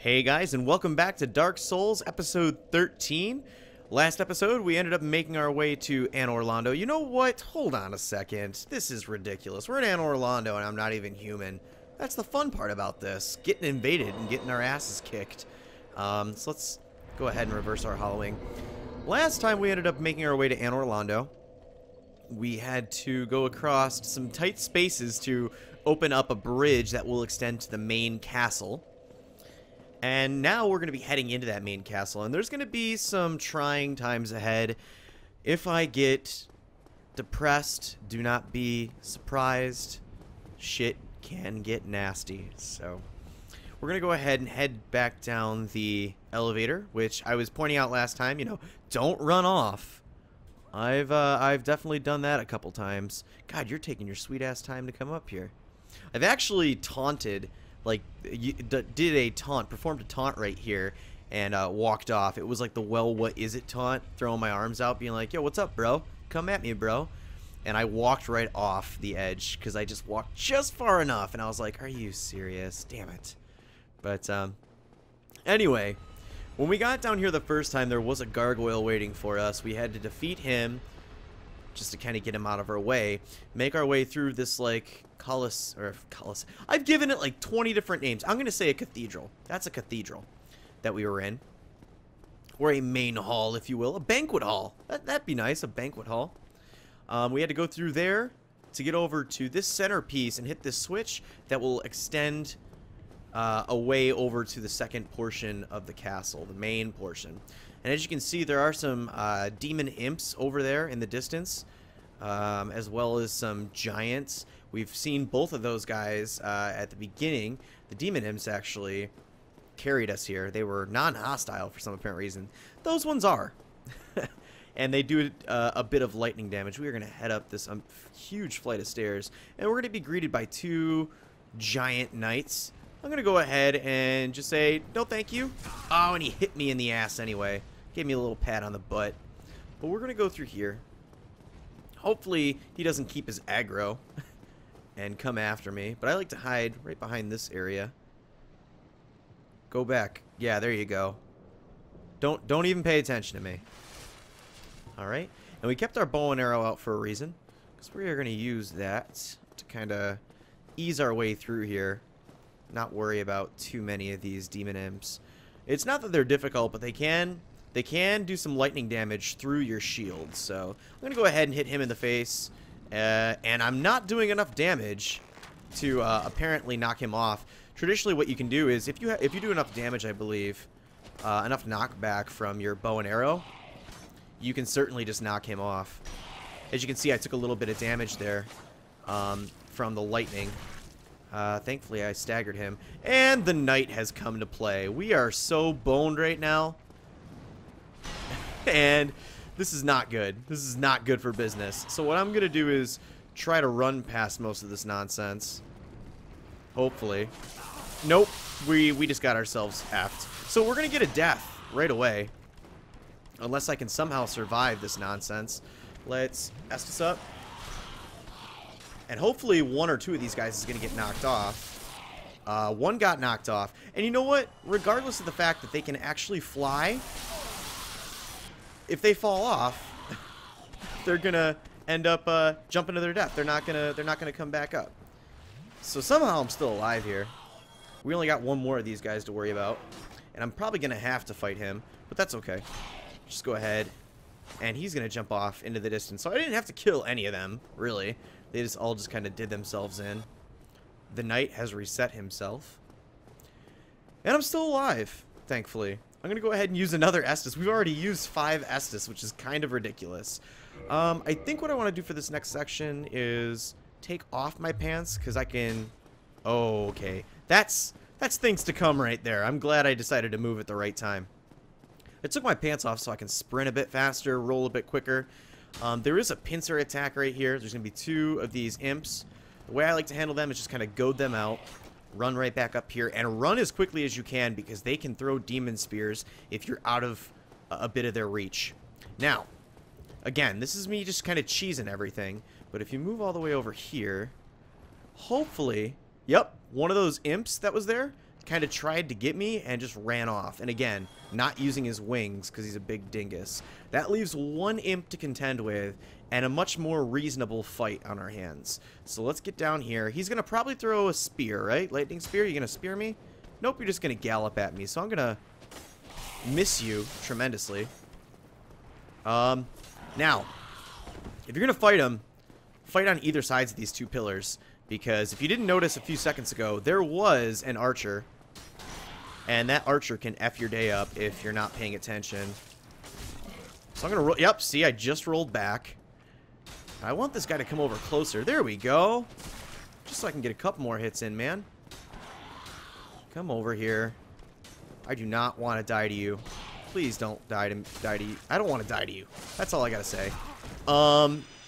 Hey guys, and welcome back to Dark Souls episode 13. Last episode, we ended up making our way to Anor Londo. You know what? Hold on a second. This is ridiculous. We're in Anor Londo and I'm not even human. That's the fun part about this. Getting invaded and getting our asses kicked. So let's go ahead and reverse our hollowing. Last time we ended up making our way to Anor Londo. We had to go across some tight spaces to open up a bridge that will extend to the main castle. And now we're going to be heading into that main castle, and there's going to be some trying times ahead. If I get depressed, do not be surprised. Shit can get nasty. So we're going to go ahead and head back down the elevator, which I was pointing out last time, don't run off. I've definitely done that a couple times. God, you're taking your sweet ass time to come up here. I've actually taunted, performed a taunt right here and walked off. It was like the well, what is it taunt, throwing my arms out, being like, yo, what's up, bro? Come at me, bro. And I walked right off the edge because I just walked just far enough, and I was like, are you serious? Damn it. But anyway, when we got down here the first time, there was a gargoyle waiting for us. We had to defeat him just to kind of get him out of our way, make our way through this, like, Colosseum. I've given it, like, 20 different names. I'm going to say a cathedral. That's a cathedral that we were in. Or a main hall, if you will. A banquet hall. That'd be nice, a banquet hall. We had to go through there to get over to this centerpiece and hit this switch that will extend away over to the second portion of the castle, the main portion. And as you can see, there are some demon imps over there in the distance, as well as some giants. We've seen both of those guys at the beginning. The demon imps actually carried us here. They were non-hostile for some apparent reason. Those ones are. And they do a bit of lightning damage. We are going to head up this huge flight of stairs, and we're going to be greeted by two giant knights. I'm going to go ahead and just say, no thank you. Oh, and he hit me in the ass anyway. Gave me a little pat on the butt. But we're going to go through here. Hopefully, he doesn't keep his aggro and come after me. But I like to hide right behind this area. Go back. Yeah, there you go. Don't even pay attention to me. Alright. And we kept our bow and arrow out for a reason. Because we are going to use that to kind of ease our way through here. Not worry about too many of these demon imps. It's not that they're difficult, but they can do some lightning damage through your shield. So I'm gonna go ahead and hit him in the face, and I'm not doing enough damage to apparently knock him off. Traditionally, what you can do is if you do enough damage, I believe, enough knockback from your bow and arrow, you can certainly just knock him off. As you can see, I took a little bit of damage there from the lightning. Thankfully, I staggered him. And the knight has come to play. We are so boned right now. And this is not good. This is not good for business. So what I'm going to do is try to run past most of this nonsense. Hopefully. Nope. We just got ourselves effed. So we're going to get a death right away. Unless I can somehow survive this nonsense. Let's Estus up. And hopefully one or two of these guys is going to get knocked off. One got knocked off. And you know what? Regardless of the fact that they can actually fly, if they fall off, they're going to end up jumping to their death. They're not gonna come back up. So somehow I'm still alive here. We only got one more of these guys to worry about. And I'm probably going to have to fight him. But that's okay. Just go ahead. And he's going to jump off into the distance. So I didn't have to kill any of them, really. They just all kind of did themselves in. The knight has reset himself. And I'm still alive, thankfully. I'm going to go ahead and use another Estus. We've already used 5 Estus, which is kind of ridiculous. I think what I want to do for this next section is take off my pants, because I can... Oh, okay. That's things to come right there. I'm glad I decided to move at the right time. I took my pants off so I can sprint a bit faster, roll a bit quicker. There is a pincer attack right here. There's going to be 2 of these imps. The way I like to handle them is just kind of goad them out, run right back up here, and run as quickly as you can because they can throw demon spears if you're out of a bit of their reach. Now, again, this is me just kind of cheesing everything, but if you move all the way over here, hopefully, yep, one of those imps that was there kind of tried to get me and just ran off. And again, not using his wings because he's a big dingus. That leaves one imp to contend with and a much more reasonable fight on our hands. So let's get down here. He's going to probably throw a spear, right? Lightning spear? You going to spear me? Nope, you're just going to gallop at me. So I'm going to miss you tremendously. Now, if you're going to fight him, fight on either sides of these two pillars. Because if you didn't notice a few seconds ago, there was an archer. And that archer can F your day up if you're not paying attention. So I'm going to roll. Yep, see, I just rolled back. I want this guy to come over closer. There we go. Just so I can get a couple more hits in, man. Come over here. I do not want to die to you. Please don't die to you. I don't want to die to you. That's all I got to say.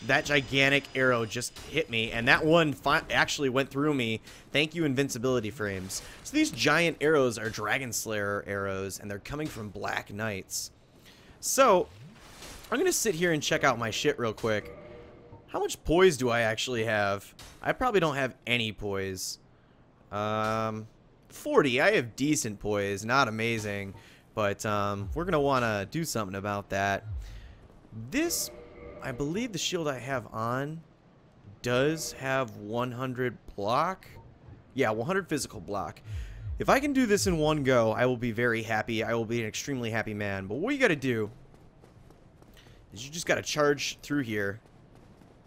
That gigantic arrow just hit me, and that one actually went through me. Thank you, invincibility frames. So these giant arrows are Dragon Slayer arrows, and they're coming from Black Knights. So, I'm going to sit here and check out my shit real quick. How much poise do I actually have? I probably don't have any poise. 40. I have decent poise, not amazing. But we're going to want to do something about that. This, I believe the shield I have on does have 100 block. Yeah, 100 physical block. If I can do this in one go, I will be very happy. I will be an extremely happy man. But what you got to do is you just got to charge through here.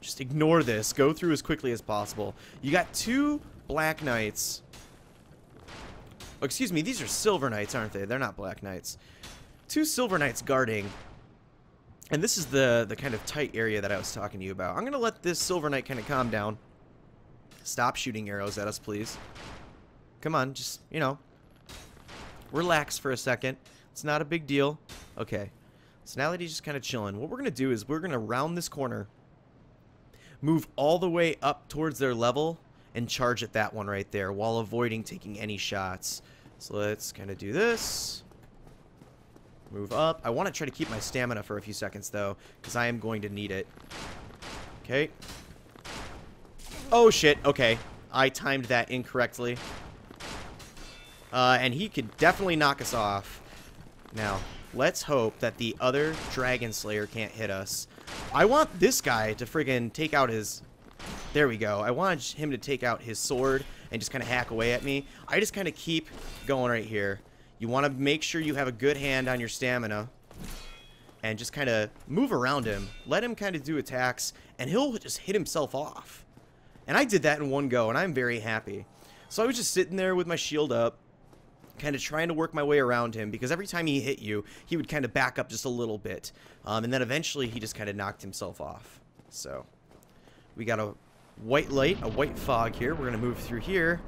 Just ignore this. Go through as quickly as possible. You got 2 Black Knights. Oh, excuse me, these are Silver Knights, aren't they? They're not Black Knights. 2 Silver Knights guarding. And this is the kind of tight area that I was talking to you about. I'm going to let this Silver Knight kind of calm down. Stop shooting arrows at us, please. Come on, just, you know, relax for a second. It's not a big deal. Okay. So now that he's just kind of chilling, what we're going to do is we're going to round this corner, move all the way up towards their level, and charge at that one right there while avoiding taking any shots. So let's kind of do this. Move up. I want to try to keep my stamina for a few seconds, though, because I am going to need it. Okay. Oh, shit. Okay. I timed that incorrectly. And he could definitely knock us off. Now, let's hope that the other Dragon Slayer can't hit us. I want this guy to friggin' take out his... There we go. I want him to take out his sword and just kind of hack away at me. I just kind of keep going right here. You want to make sure you have a good hand on your stamina. And just kind of move around him. Let him kind of do attacks. And he'll just hit himself off. And I did that in one go. And I'm very happy. So I was just sitting there with my shield up. Kind of trying to work my way around him. Because every time he hit you, he would kind of back up just a little bit. And then eventually he just kind of knocked himself off. So we got a white light, a white fog here. We're going to move through here.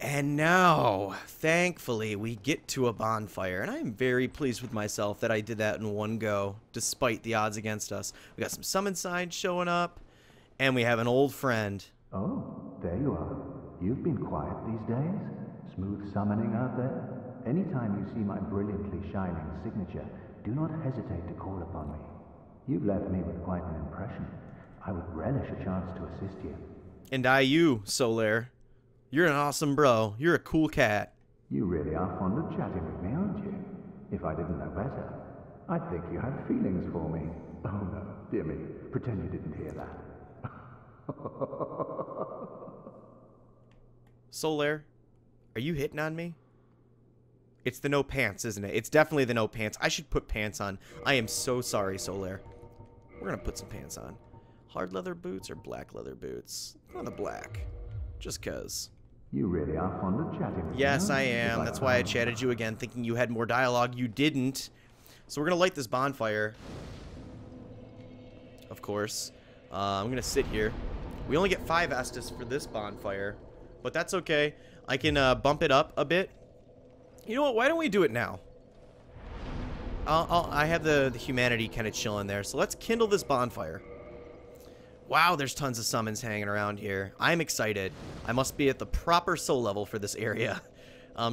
And now, thankfully, we get to a bonfire. And I am very pleased with myself that I did that in one go, despite the odds against us. We got some summon signs showing up. And we have an old friend. Oh, there you are. You've been quiet these days. Smooth summoning out there. Anytime you see my brilliantly shining signature, do not hesitate to call upon me. You've left me with quite an impression. I would relish a chance to assist you. And you, Solaire. You're an awesome bro. You're a cool cat. You really are fond of chatting with me, aren't you? If I didn't know better, I'd think you had feelings for me. Oh no, dear me. Pretend you didn't hear that. Solaire, are you hitting on me? It's the no pants, isn't it? It's definitely the no pants. I should put pants on. I am so sorry, Solaire. We're going to put some pants on. Hard leather boots or black leather boots? On the black. Just cuz. You really are fond of chatting with me. Yes, I am. That's why I chatted you again, thinking you had more dialogue. You didn't. So we're going to light this bonfire. Of course. I'm going to sit here. We only get 5 Estus for this bonfire. But that's okay. I can bump it up a bit. You know what? Why don't we do it now? I have the humanity kind of chilling there. So let's kindle this bonfire. Wow, there's tons of summons hanging around here. I'm excited. I must be at the proper soul level for this area.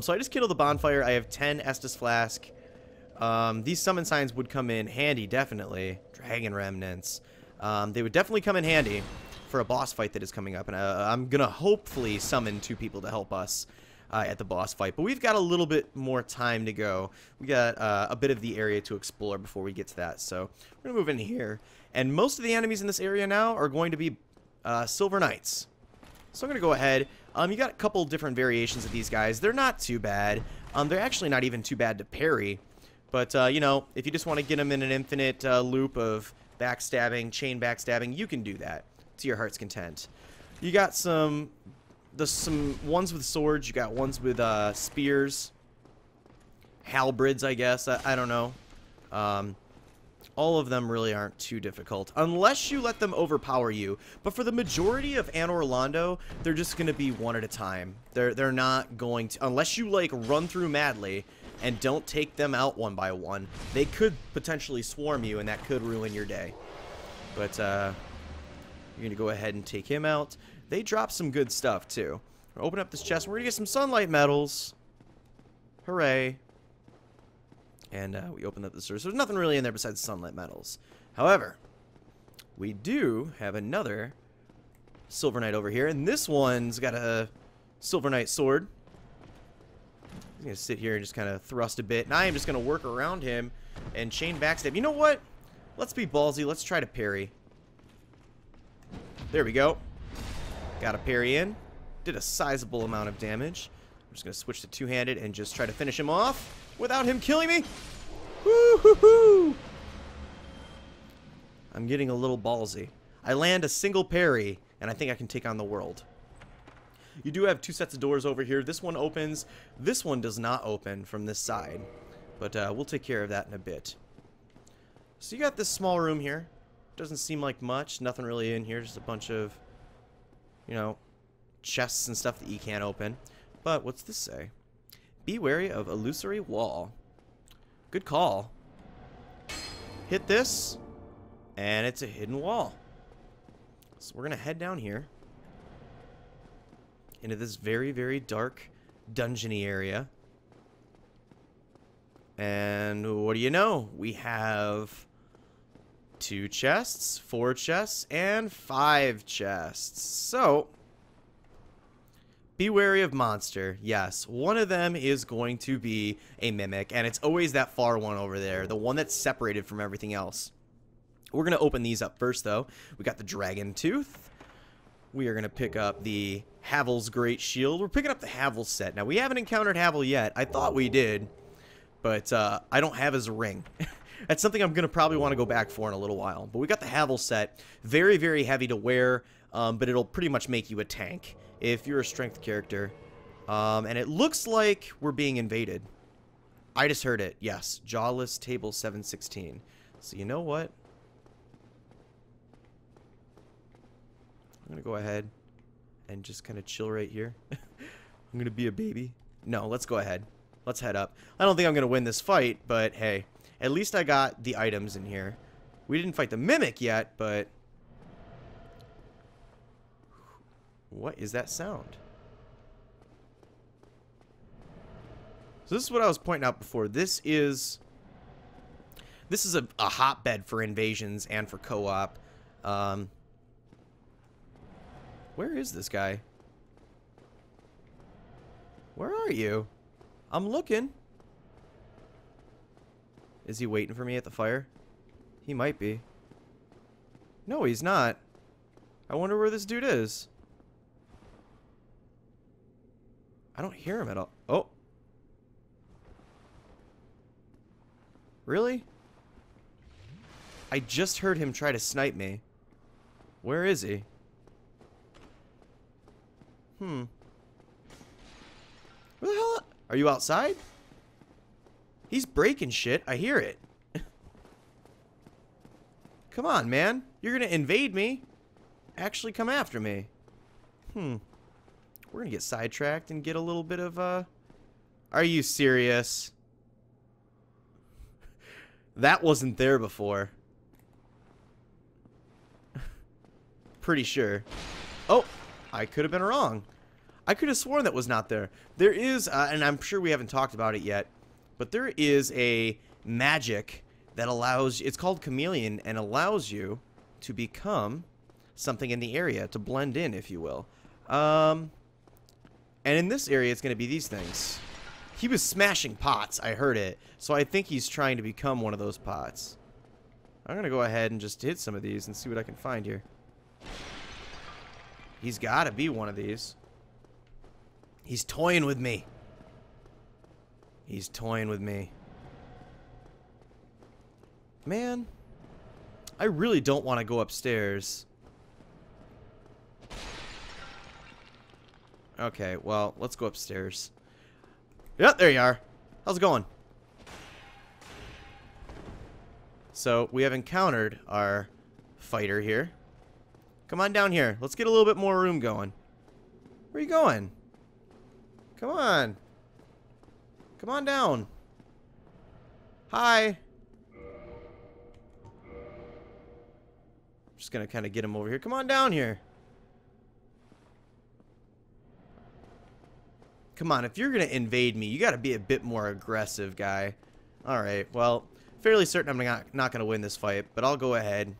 So I just kindled the bonfire. I have 10 Estus Flask. These summon signs would come in handy, definitely. Dragon Remnants. They would definitely come in handy for a boss fight that is coming up. And I'm going to hopefully summon 2 people to help us. at the boss fight. But we've got a little bit more time to go. We got a bit of the area to explore before we get to that. So we're going to move in here. And most of the enemies in this area now are going to be Silver Knights. So I'm going to go ahead. You got a couple different variations of these guys. They're not too bad. They're actually not even too bad to parry. But, you know, if you just want to get them in an infinite loop of backstabbing, chain backstabbing, you can do that to your heart's content. You got some ones with swords. You got ones with spears. Halberds, I guess. I don't know. All of them really aren't too difficult, unless you let them overpower you. But for the majority of Anor Londo, they're just going to be one at a time. They're not going to, unless you like run through madly and don't take them out one by one, they could potentially swarm you, and that could ruin your day. But you're going to go ahead and take him out. They drop some good stuff too. We're open up this chest. We're going to get some sunlight medals. Hooray. And we open up the source. There's nothing really in there besides sunlight metals. However, we do have another Silver Knight over here. And this one's got a Silver Knight sword. He's going to sit here and just kind of thrust a bit. And I am just going to work around him and chain backstab. You know what? Let's be ballsy. Let's try to parry. There we go. Got a parry in. Did a sizable amount of damage. I'm just going to switch to two-handed and just try to finish him off without him killing me. Woo-hoo-hoo! I'm getting a little ballsy. I land a single parry, and I think I can take on the world. You do have two sets of doors over here. This one opens. This one does not open from this side. But we'll take care of that in a bit. So you got this small room here. Doesn't seem like much. Nothing really in here. Just a bunch of, you know, chests and stuff that you can't open. But what's this say? Be wary of illusory wall. Good call. Hit this, and it's a hidden wall. So we're going to head down here into this very, very dark dungeony area. And what do you know? We have 2 chests, 4 chests, and 5 chests. So be wary of monster. Yes, one of them is going to be a mimic, and it's always that far one over there, the one that's separated from everything else. We're going to open these up first, though. We got the Dragon Tooth. We are going to pick up the Havel's Great Shield. We're picking up the Havel set. Now, we haven't encountered Havel yet. I thought we did, but I don't have his ring. That's something I'm going to probably want to go back for in a little while. But we got the Havel set. Very, very heavy to wear, but it'll pretty much make you a tank if you're a strength character. And it looks like we're being invaded. I just heard it. Yes. Jawless Table 716. So you know what? I'm going to go ahead and just kind of chill right here. I'm going to be a baby. No, let's go ahead. Let's head up. I don't think I'm going to win this fight, but hey, at least I got the items in here. We didn't fight the Mimic yet, but what is that sound? So this is what I was pointing out before. This is a hotbed for invasions and for co-op. Where is this guy? Where are you? I'm looking. Is he waiting for me at the fire? He might be. No, he's not. I wonder where this dude is. I don't hear him at all. Oh. Really? I just heard him try to snipe me. Where is he? Where the hell? Are you outside? He's breaking shit. I hear it. Come on, man. You're gonna invade me. Actually come after me. We're gonna get sidetracked and get a little bit of, Are you serious? That wasn't there before. Pretty sure. Oh, I could have been wrong. I could have sworn that was not there. There is, and I'm sure we haven't talked about it yet, but there is a magic that allows, it's called Chameleon, and allows you to become something in the area, to blend in, if you will. And in this area, it's going to be these things. He was smashing pots. I heard it. So I think he's trying to become one of those pots. I'm going to go ahead and just hit some of these and see what I can find here. He's got to be one of these. He's toying with me. He's toying with me. Man, I really don't want to go upstairs. Okay, well, let's go upstairs. Yep, there you are. How's it going? So, we have encountered our fighter here. Come on down here. Let's get a little bit more room going. Where are you going? Come on. Come on down. Hi. Just gonna kind of get him over here. Come on down here. Come on, if you're gonna invade me, you gotta be a bit more aggressive, guy. Alright, well, fairly certain I'm not gonna win this fight, but I'll go ahead.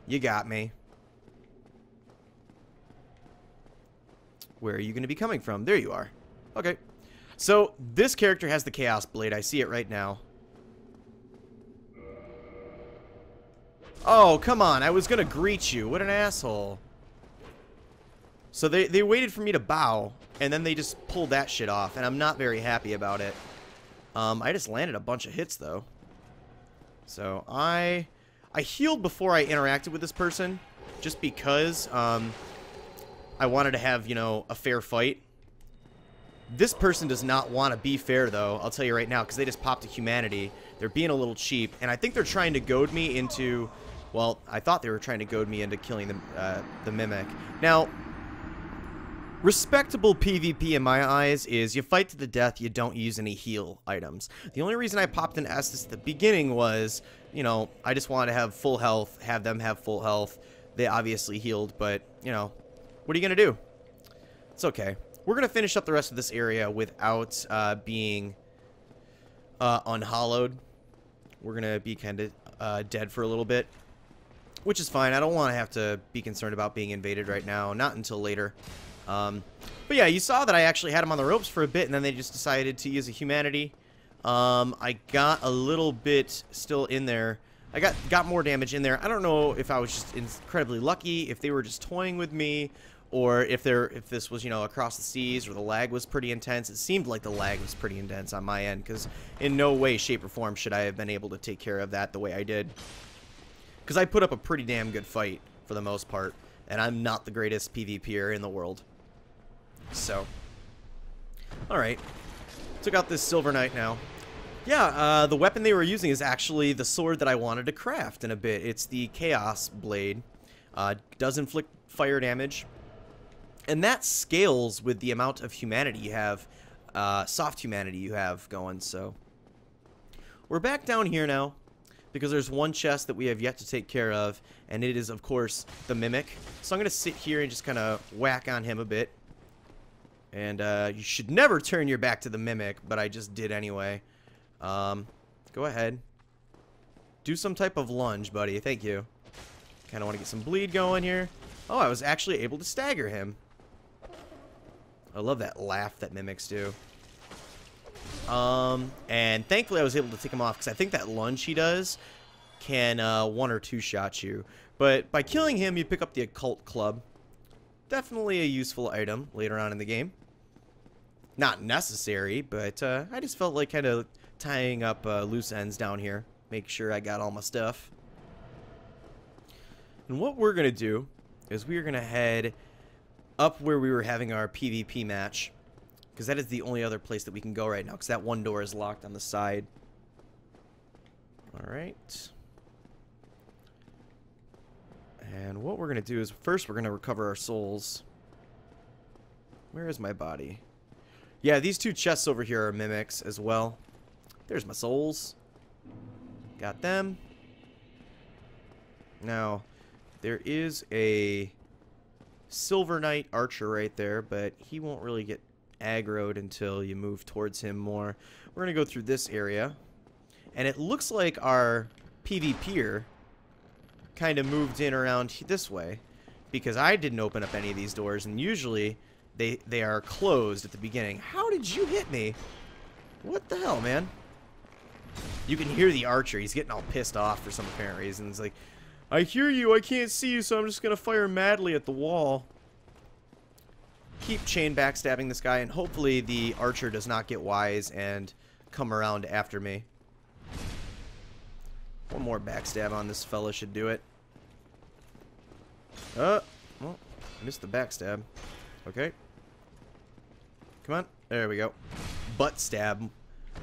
You got me. Where are you gonna be coming from? There you are. Okay. So, this character has the Chaos Blade. I see it right now. Oh, come on. I was gonna greet you. What an asshole. So they waited for me to bow, and then they just pulled that shit off, and I'm not very happy about it. I just landed a bunch of hits, though. So, I healed before I interacted with this person, just because, I wanted to have, you know, a fair fight. This person does not want to be fair, though, I'll tell you right now, because they just popped a humanity. They're being a little cheap, and I think they're trying to goad me into... Well, I thought they were trying to goad me into killing the Mimic. Now, respectable PvP in my eyes is you fight to the death, you don't use any heal items. The only reason I popped an Estus at the beginning was, you know, I just wanted to have full health, have them have full health. They obviously healed, but, you know, what are you going to do? It's okay. We're going to finish up the rest of this area without being unhollowed. We're going to be kind of dead for a little bit, which is fine. I don't want to have to be concerned about being invaded right now. Not until later. But yeah, you saw that I actually had them on the ropes for a bit, and then they just decided to use a humanity. I got a little bit still in there. I got more damage in there. I don't know if I was just incredibly lucky, if they were just toying with me, or if this was, you know, across the seas, or the lag was pretty intense. It seemed like the lag was pretty intense on my end, because in no way, shape, or form should I have been able to take care of that the way I did. Because I put up a pretty damn good fight, for the most part, and I'm not the greatest PvPer in the world. So, alright. Took out this Silver Knight now. Yeah, the weapon they were using is actually the sword that I wanted to craft in a bit. It's the Chaos Blade. Does inflict fire damage. And that scales with the amount of humanity you have, soft humanity you have going, so. We're back down here now, because there's one chest that we have yet to take care of, and it is, of course, the Mimic. So I'm going to sit here and just kind of whack on him a bit. And you should never turn your back to the Mimic, but I just did anyway. Go ahead. Do some type of lunge, buddy. Thank you. Kind of want to get some bleed going here. Oh, I was actually able to stagger him. I love that laugh that Mimics do. And thankfully I was able to take him off, because I think that lunge he does can 1 or 2 shot you. But by killing him, you pick up the Occult Club. Definitely a useful item later on in the game. Not necessary, but I just felt like kind of tying up loose ends down here. Make sure I got all my stuff. And what we're going to do is we're going to head up where we were having our PvP match. Because that is the only other place that we can go right now. Because that one door is locked on the side. Alright. And what we're going to do is first we're going to recover our souls. Where is my body? Yeah, these 2 chests over here are Mimics as well. There's my souls. Got them. Now, there is a Silver Knight Archer right there, but he won't really get aggroed until you move towards him more. We're going to go through this area. And it looks like our PvPer kind of moved in around this way, because I didn't open up any of these doors, and usually they are closed at the beginning. How did you hit me? What the hell, man? You can hear the archer. He's getting all pissed off for some apparent reason. He's like, I hear you. I can't see you, so I'm just going to fire madly at the wall. Keep chain backstabbing this guy, and hopefully the archer does not get wise and come around after me. One more backstab on this fella should do it. Well, I missed the backstab. Okay. Come on. There we go. Butt stab,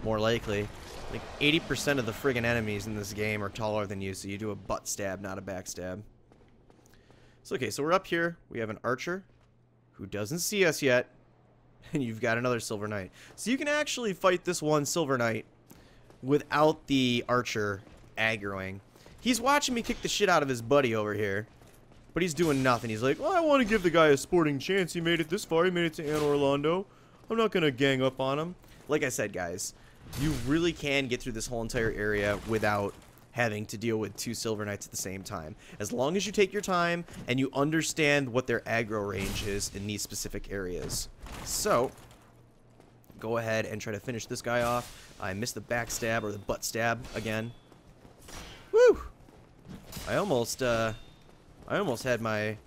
more likely. Like 80% of the friggin' enemies in this game are taller than you, so you do a butt stab, not a backstab. So, okay, so we're up here. We have an archer who doesn't see us yet, and you've got another Silver Knight. So you can actually fight this one Silver Knight without the archer aggroing. He's watching me kick the shit out of his buddy over here, but he's doing nothing. He's like, well, I want to give the guy a sporting chance. He made it this far. He made it to Anne Orlando. I'm not going to gang up on him. Like I said, guys, you really can get through this whole entire area without having to deal with 2 Silver Knights at the same time. As long as you take your time and you understand what their aggro range is in these specific areas. So, go ahead and try to finish this guy off. I missed the backstab or the butt stab again. Woo! I almost had my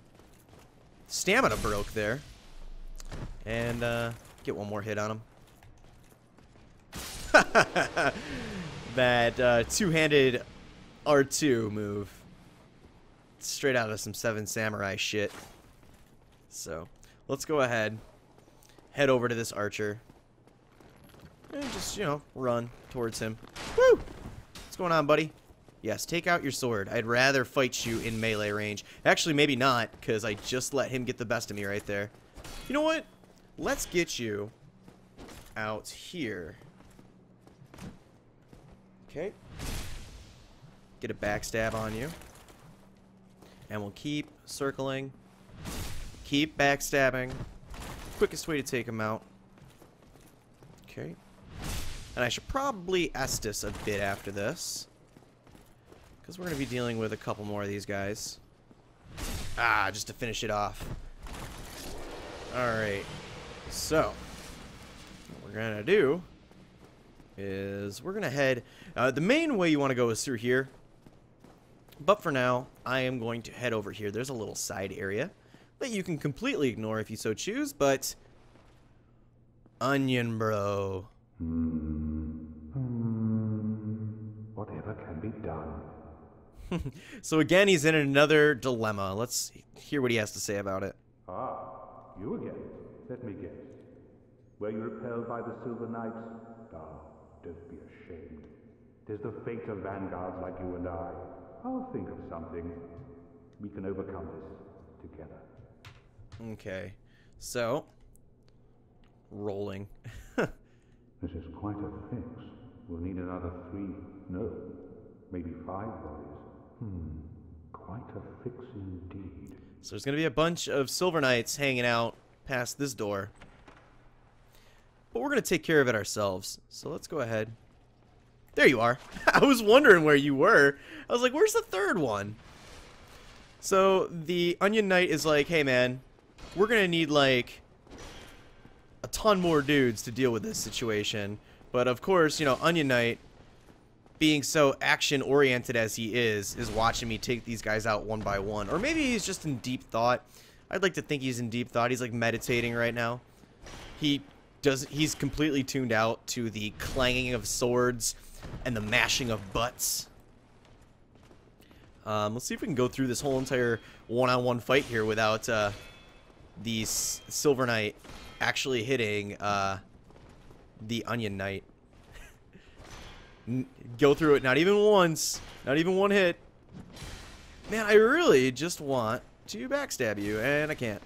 stamina broke there. And, get one more hit on him. That two-handed R2 move. Straight out of some Seven Samurai shit. So, let's go ahead. Head over to this archer. And just, you know, run towards him. Woo! What's going on, buddy? Yes, take out your sword. I'd rather fight you in melee range. Actually, maybe not, because I just let him get the best of me right there. You know what? Let's get you out here. Okay. Get a backstab on you. And we'll keep circling. Keep backstabbing. Quickest way to take him out. Okay. And I should probably Estus a bit after this, because we're going to be dealing with a couple more of these guys. Ah, just to finish it off. Alright. So, what we're going to do is we're going to head... the main way you want to go is through here. But for now, I am going to head over here. There's a little side area that you can completely ignore if you so choose, but... Onion Bro. Whatever can be done. So again, he's in another dilemma. Let's hear what he has to say about it. Ah, you again. Let me guess. Were you repelled by the Silver Knights? Ah, don't be ashamed. 'Tis the fate of vanguards like you and I. I'll think of something. We can overcome this together. Okay. So, rolling. This is quite a fix. We'll need another 3, no, maybe 5 bodies. Quite a fix indeed. So there's going to be a bunch of Silver Knights hanging out past this door. But we're going to take care of it ourselves. So let's go ahead. There you are. I was wondering where you were. I was like, where's the third one? So the Onion Knight is like, hey man, we're going to need like a ton more dudes to deal with this situation. But of course, you know, Onion Knight, being so action-oriented as he is watching me take these guys out one by one. Or maybe he's just in deep thought. I'd like to think he's in deep thought. He's like meditating right now. He's completely tuned out to the clanging of swords and the mashing of butts. Let's see if we can go through this whole entire one-on-one fight here without the Silver Knight actually hitting the Onion Knight. Go through it, not even once, not even one hit. Man, I really just want to backstab you, and I can't.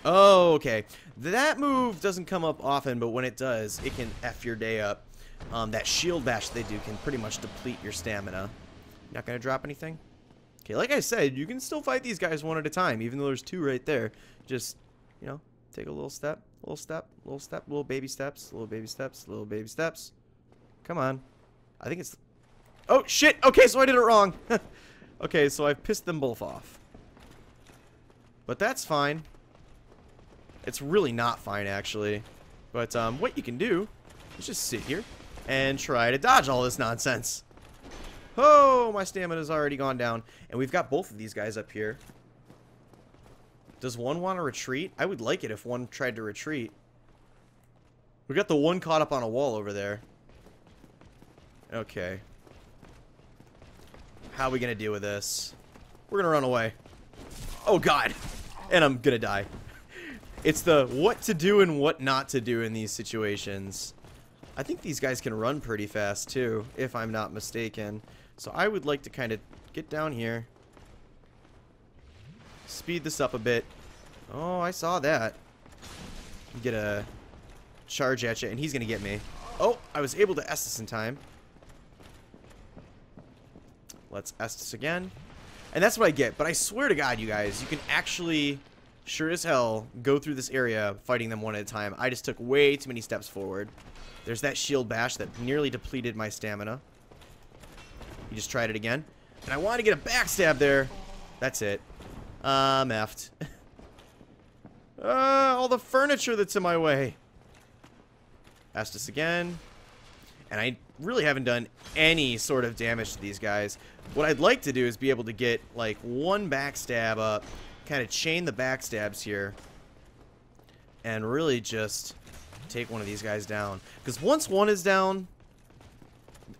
Oh, okay. That move doesn't come up often, but when it does, it can F your day up. That shield bash they do can pretty much deplete your stamina. Not gonna drop anything? Okay, like I said, you can still fight these guys one at a time, even though there's 2 right there. Just, you know, take a little step, little step, little step, little baby steps, little baby steps, little baby steps. Come on. I think it's... Oh, shit! Okay, so I did it wrong. Okay, so I've pissed them both off. But that's fine. It's really not fine, actually. But what you can do is just sit here and try to dodge all this nonsense. Oh, my stamina's already gone down. And we've got both of these guys up here. Does one want to retreat? I would like it if one tried to retreat. We got the one caught up on a wall over there. Okay. How are we going to deal with this? We're going to run away. Oh, God. And I'm going to die. It's the what to do and what not to do in these situations. I think these guys can run pretty fast, too, if I'm not mistaken. So I would like to kind of get down here. Speed this up a bit. Oh, I saw that. Get a charge at you, and he's going to get me. Oh, I was able to Estus in time. Let's Estus again. And that's what I get. But I swear to God, you guys, you can actually, sure as hell, go through this area fighting them one at a time. I just took way too many steps forward. There's that shield bash that nearly depleted my stamina. You just tried it again. And I want to get a backstab there. That's it. I'm effed. All the furniture that's in my way. Estus again. And I really haven't done any sort of damage to these guys. What I'd like to do is be able to get, like, one backstab up. Kind of chain the backstabs here. And really just take one of these guys down. Because once one is down,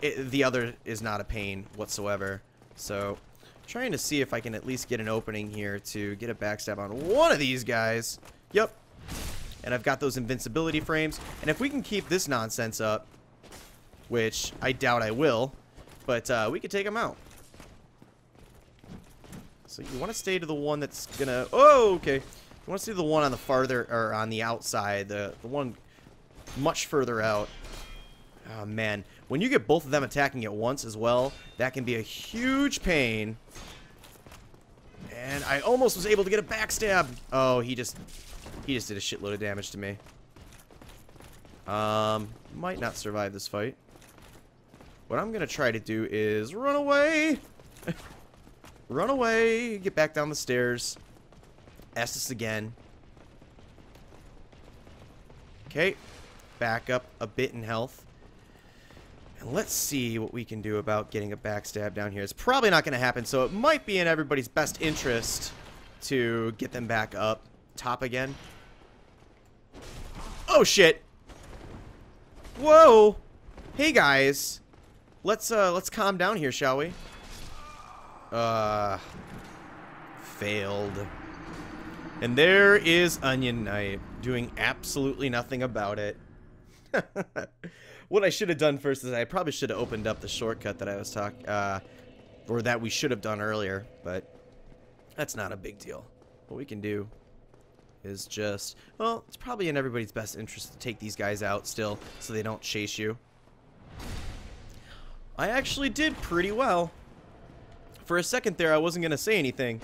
the other is not a pain whatsoever. So, trying to see if I can at least get an opening here to get a backstab on one of these guys. Yep. And I've got those invincibility frames. And if we can keep this nonsense up, which I doubt I will, but we could take them out. So you want to stay to the one that's gonna... Oh, okay. You want to stay to the one on the farther, or on the outside, the one much further out. Oh, man. When you get both of them attacking at once as well, that can be a huge pain. And I almost was able to get a backstab. Oh, he just did a shitload of damage to me. Might not survive this fight. What I'm going to try to do is run away. Run away. Get back down the stairs. Estus again. Okay. Back up a bit in health. And let's see what we can do about getting a backstab down here. It's probably not going to happen, so it might be in everybody's best interest to get them back up top again. Oh, shit. Whoa. Hey, guys. Let's calm down here, shall we? Failed. And there is Onion Knight doing absolutely nothing about it. What I should have done first is I probably should have opened up the shortcut that I was or that we should have done earlier, but that's not a big deal. What we can do is just, well, it's probably in everybody's best interest to take these guys out still so they don't chase you. I actually did pretty well. For a second there, I wasn't going to say anything.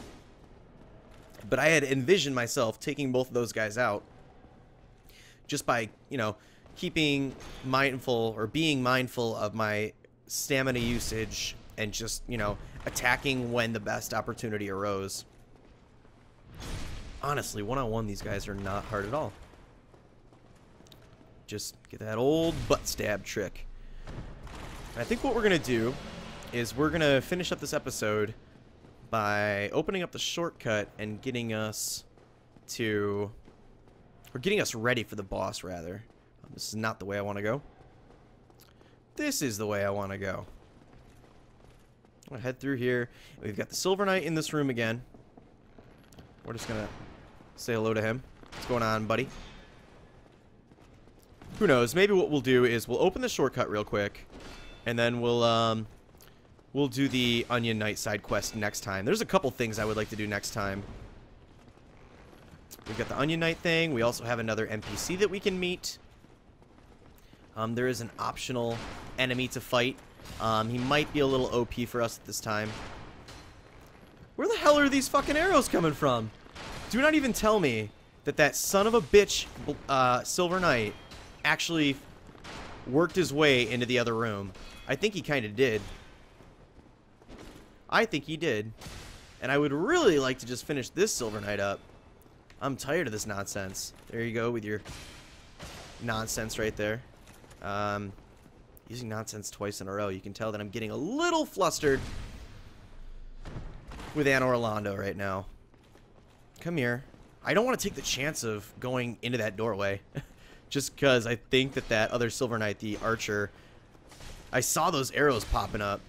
But I had envisioned myself taking both of those guys out. Just by, you know, keeping mindful or being mindful of my stamina usage and just, you know, attacking when the best opportunity arose. Honestly, one-on-one, these guys are not hard at all. Just get that old butt stab trick. I think what we're going to do is we're going to finish up this episode by opening up the shortcut and getting us to... or getting us ready for the boss, rather. This is not the way I want to go. This is the way I want to go. I'm going to head through here. We've got the Silver Knight in this room again. We're just going to say hello to him. What's going on, buddy? Who knows? Maybe what we'll do is we'll open the shortcut real quick. And then we'll do the Onion Knight side quest next time. There's a couple things I would like to do next time. We've got the Onion Knight thing. We also have another NPC that we can meet. There is an optional enemy to fight. He might be a little OP for us at this time. Where the hell are these fucking arrows coming from? Do not even tell me that that son of a bitch Silver Knight actually worked his way into the other room. I think he kind of did. I think he did. And I would really like to just finish this Silver Knight up. I'm tired of this nonsense. There you go with your nonsense right there. Using nonsense twice in a row. You can tell that I'm getting a little flustered with Anne Orlando right now. Come here. I don't want to take the chance of going into that doorway. Just because I think that that other Silver Knight, the archer, I saw those arrows popping up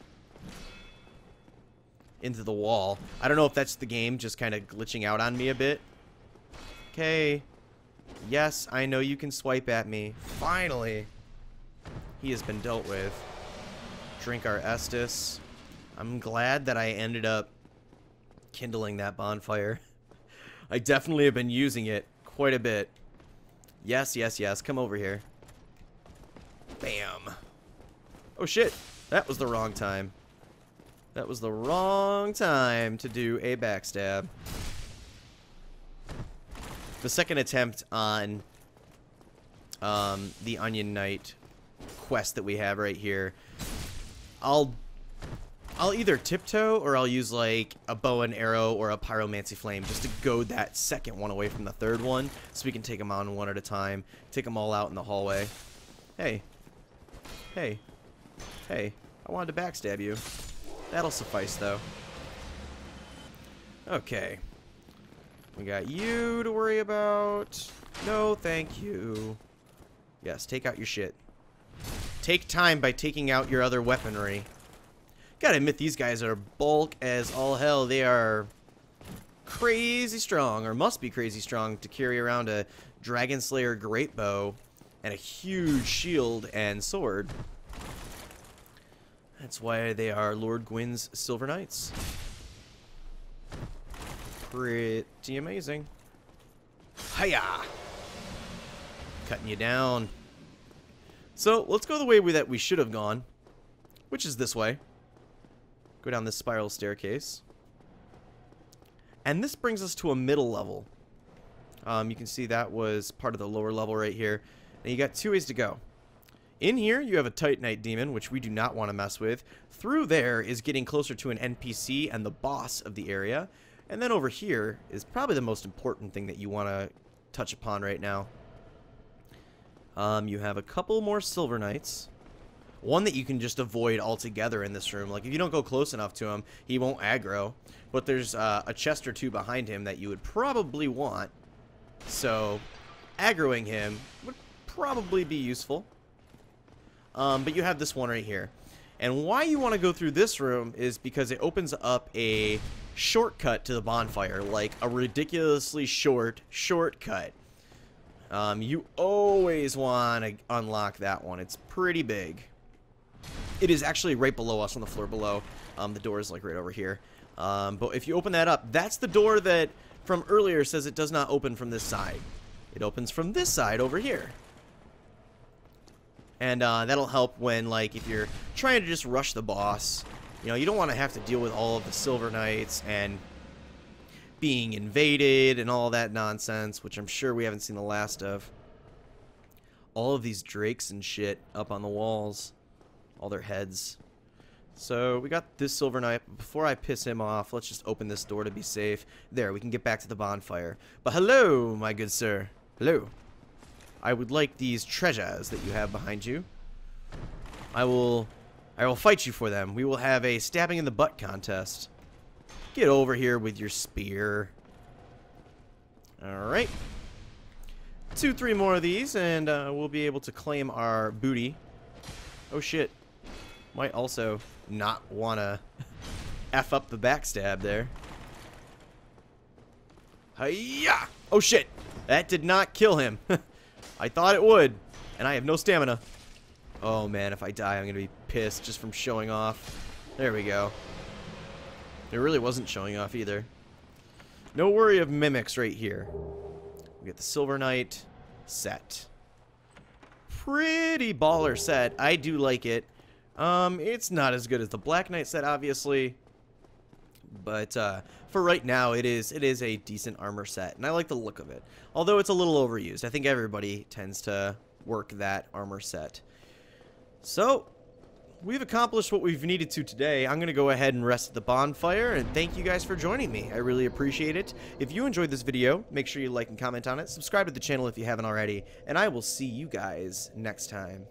into the wall. I don't know if that's the game just kind of glitching out on me a bit. Okay. Yes, I know you can swipe at me. Finally. He has been dealt with. Drink our Estus. I'm glad that I ended up kindling that bonfire. I definitely have been using it quite a bit. Yes, yes, yes. Come over here. Bam. Oh, shit. That was the wrong time. That was the wrong time to do a backstab. The second attempt on the Onion Knight quest that we have right here, I'll either tiptoe or I'll use like a bow and arrow or a pyromancy flame just to goad that second one away from the third one so we can take them on one at a time, take them all out in the hallway. Hey. Hey. Hey. I wanted to backstab you. That'll suffice, though. Okay. We got you to worry about. No, thank you. Yes, take out your shit. Take time by taking out your other weaponry. Gotta admit, these guys are bulk as all hell. They are crazy strong, or must be crazy strong, to carry around a Dragon Slayer great bow and a huge shield and sword. That's why they are Lord Gwyn's Silver Knights. Pretty amazing. Hiya! Cutting you down. So, let's go the way that we should have gone, which is this way. Go down this spiral staircase. And this brings us to a middle level. You can see that was part of the lower level right here. And you got two ways to go. In here, you have a Titanite demon, which we do not want to mess with. Through there is getting closer to an NPC and the boss of the area. And then over here is probably the most important thing that you want to touch upon right now. You have a couple more Silver Knights. One that you can just avoid altogether in this room. Like, if you don't go close enough to him, he won't aggro. But there's a chest or two behind him that you would probably want. So, aggroing him would probably be useful. But you have this one right here. And why you want to go through this room is because it opens up a shortcut to the bonfire. Like a ridiculously shortcut. You always want to unlock that one. It's pretty big. It is actually right below us on the floor below. The door is like right over here. But if you open that up, that's the door that from earlier says it does not open from this side. It opens from this side over here. And that'll help when, like, if you're trying to just rush the boss. You know, you don't want to have to deal with all of the Silver Knights and being invaded and all that nonsense, which I'm sure we haven't seen the last of. All of these drakes and shit up on the walls. All their heads. So, we got this Silver Knight. Before I piss him off, let's just open this door to be safe. There, we can get back to the bonfire. But hello, my good sir. Hello. I would like these treasures that you have behind you. I will fight you for them. We will have a stabbing in the butt contest. Get over here with your spear. Alright. 2-3 more of these, and we'll be able to claim our booty. Oh shit. Might also not want to F up the backstab there. Hiya! Oh shit! That did not kill him. I thought it would, and I have no stamina. Oh man, if I die, I'm gonna be pissed just from showing off. There we go. It really wasn't showing off either. No worry of mimics right here. We get the Silver Knight set. Pretty baller set. I do like it. It's not as good as the Black Knight set, obviously. But for right now, it is a decent armor set, and I like the look of it. Although it's a little overused. I think everybody tends to work that armor set. So, we've accomplished what we've needed to today. I'm going to go ahead and rest at the bonfire, and thank you guys for joining me. I really appreciate it. If you enjoyed this video, make sure you like and comment on it. Subscribe to the channel if you haven't already, and I will see you guys next time.